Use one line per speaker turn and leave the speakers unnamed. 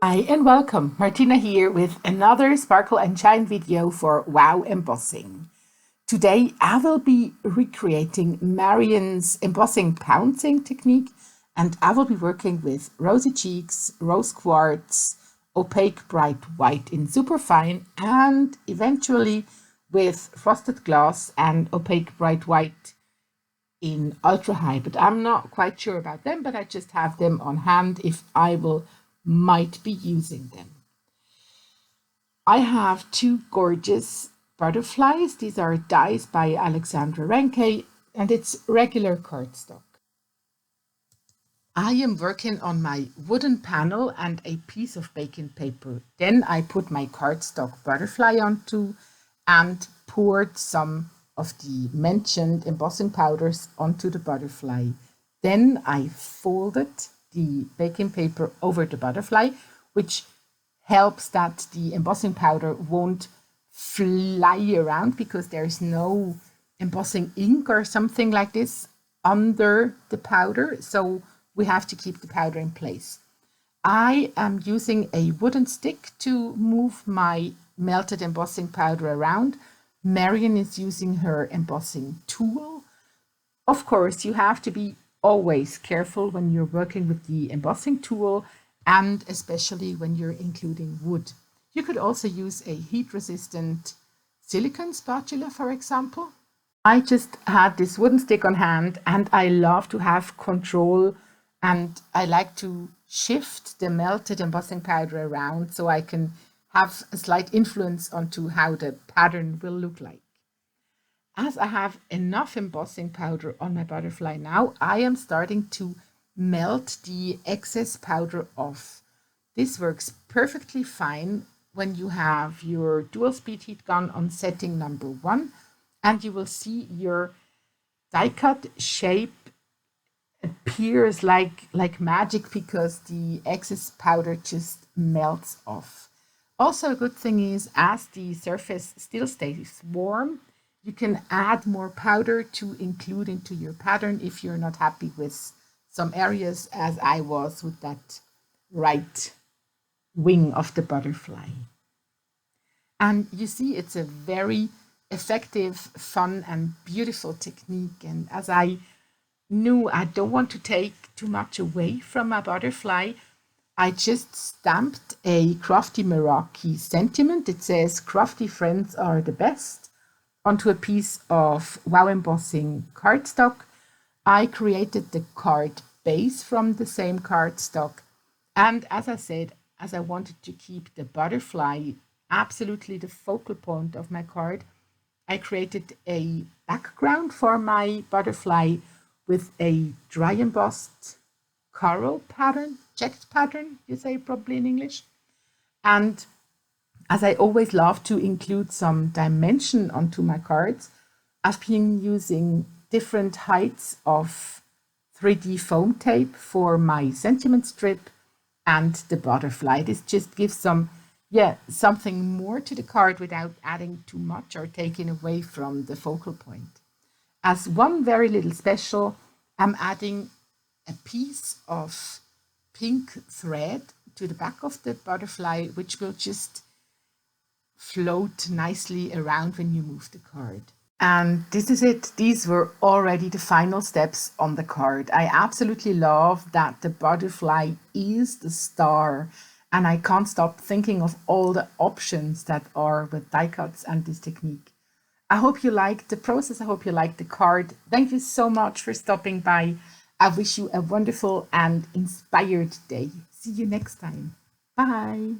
Hi and welcome. Martina here with another Sparkle and Shine video for WOW Embossing. Today I will be recreating Marion's embossing pouncing technique, and I will be working with rosy cheeks, rose quartz, opaque bright white in superfine, and eventually with frosted glass and opaque bright white in ultra high. But I'm not quite sure about them, but I just have them on hand if I might be using them. I have two gorgeous butterflies. These are dies by Alexandra Renke, and it's regular cardstock. I am working on my wooden panel and a piece of baking paper. Then I put my cardstock butterfly onto and poured some of the mentioned embossing powders onto the butterfly. Then I folded the baking paper over the butterfly, which helps that the embossing powder won't fly around because there is no embossing ink or something like this under the powder. So we have to keep the powder in place. I am using a wooden stick to move my melted embossing powder around. Marion is using her embossing tool. Of course, you have to be always careful when you're working with the embossing tool, and especially when you're including wood. You could also use a heat-resistant silicone spatula, for example. I just had this wooden stick on hand, and I love to have control, and I like to shift the melted embossing powder around so I can have a slight influence onto how the pattern will look like. As I have enough embossing powder on my butterfly now, I am starting to melt the excess powder off. This works perfectly fine when you have your dual speed heat gun on setting number 1, and you will see your die cut shape appears like magic because the excess powder just melts off. Also, a good thing is, as the surface still stays warm, you can add more powder to include into your pattern if you're not happy with some areas, as I was with that right wing of the butterfly. And you see, it's a very effective, fun, and beautiful technique. And as I knew I don't want to take too much away from my butterfly, I just stamped a crafty Meraki sentiment. It says, "Crafty friends are the best," onto a piece of WOW Embossing cardstock. I created the card base from the same cardstock. And as I said, as I wanted to keep the butterfly absolutely the focal point of my card, I created a background for my butterfly with a dry embossed coral pattern, checked pattern, you say probably in English. And as I always love to include some dimension onto my cards, I've been using different heights of 3D foam tape for my sentiment strip and the butterfly. This just gives something more to the card without adding too much or taking away from the focal point. As one very little special, I'm adding a piece of pink thread to the back of the butterfly, which will just float nicely around when you move the card. And this is it. These were already the final steps on the card. I absolutely love that the butterfly is the star, and I can't stop thinking of all the options that are with die cuts and this technique. I hope you liked the process. I hope you liked the card. Thank you so much for stopping by. I wish you a wonderful and inspired day. See you next time. Bye.